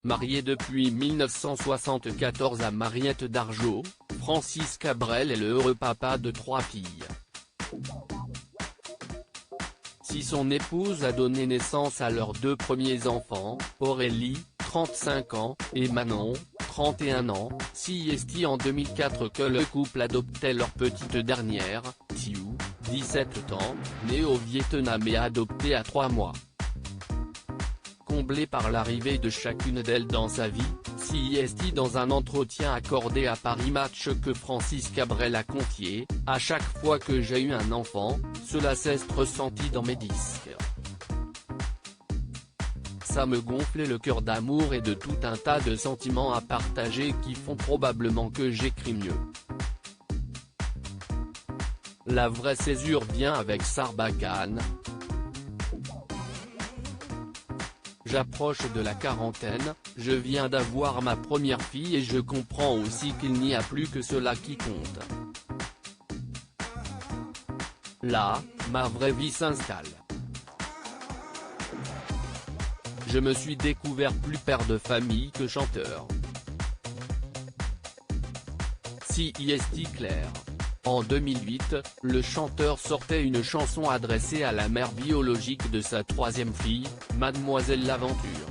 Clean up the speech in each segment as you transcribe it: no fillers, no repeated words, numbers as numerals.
Marié depuis 1974 à Mariette Dargeau, Francis Cabrel est le heureux papa de 3 filles. Si son épouse a donné naissance à leurs 2 premiers enfants, Aurélie, 35 ans, et Manon, 31 ans, c'est en 2004 que le couple adoptait leur petite dernière, Thieu, 17 ans, née au Vietnam et adoptée à 3 mois. Comblé par l'arrivée de chacune d'elles dans sa vie, c'est dans un entretien accordé à Paris Match que Francis Cabrel a confié, « À chaque fois que j'ai eu un enfant, cela s'est ressenti dans mes disques. Ça me gonflait le cœur d'amour et de tout un tas de sentiments à partager qui font probablement que j'écris mieux. La vraie césure vient avec Sarbacane. J'approche de la quarantaine, je viens d'avoir ma première fille et je comprends aussi qu'il n'y a plus que cela qui compte. Là, ma vraie vie s'installe. Je me suis découvert plus père de famille que chanteur. C'est clair. En 2008, le chanteur sortait une chanson adressée à la mère biologique de sa 3e fille, Mademoiselle L'Aventure.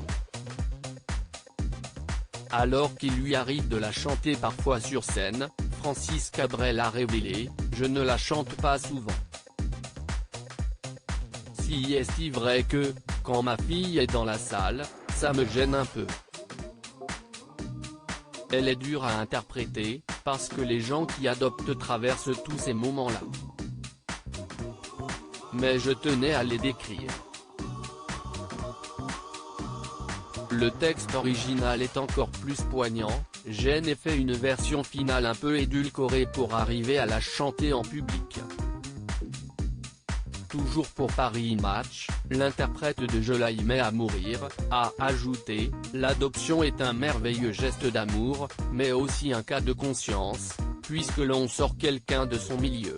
Alors qu'il lui arrive de la chanter parfois sur scène, Francis Cabrel a révélé « Je ne la chante pas souvent. C'est vrai que, quand ma fille est dans la salle, ça me gêne un peu. Elle est dure à interpréter, parce que les gens qui adoptent traversent tous ces moments-là. Mais je tenais à les décrire. Le texte original est encore plus poignant, j'ai fait une version finale un peu édulcorée pour arriver à la chanter en public. » Toujours pour Paris Match, l'interprète de Je l'aimais à mourir, a ajouté « L'adoption est un merveilleux geste d'amour, mais aussi un cas de conscience, puisque l'on sort quelqu'un de son milieu. »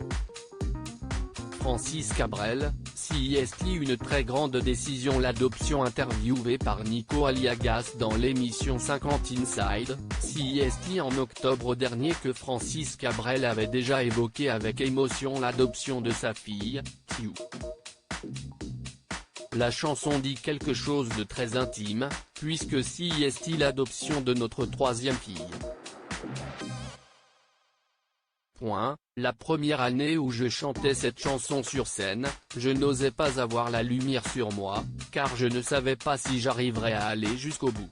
Francis Cabrel, c'est une très grande décision. L'adoption interviewée par Nico Aliagas dans l'émission 50 Inside, c'est en octobre dernier que Francis Cabrel avait déjà évoqué avec émotion l'adoption de sa fille, Thieu. La chanson dit quelque chose de très intime, puisque c'est l'adoption de notre 3e fille. La première année où je chantais cette chanson sur scène, je n'osais pas avoir la lumière sur moi, car je ne savais pas si j'arriverais à aller jusqu'au bout.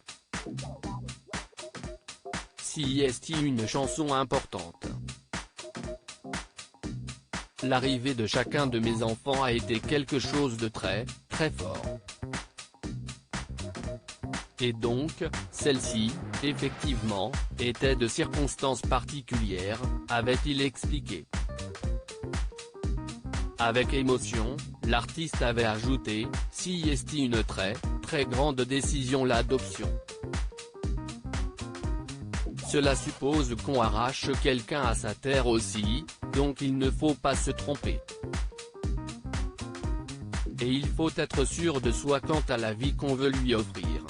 C'est une chanson importante. L'arrivée de chacun de mes enfants a été quelque chose de très, très fort. Et donc, celle-ci, effectivement, était de circonstances particulières, avait-il expliqué. Avec émotion, l'artiste avait ajouté, c'est une très, très grande décision l'adoption. Cela suppose qu'on arrache quelqu'un à sa terre aussi, donc il ne faut pas se tromper. Et il faut être sûr de soi quant à la vie qu'on veut lui offrir.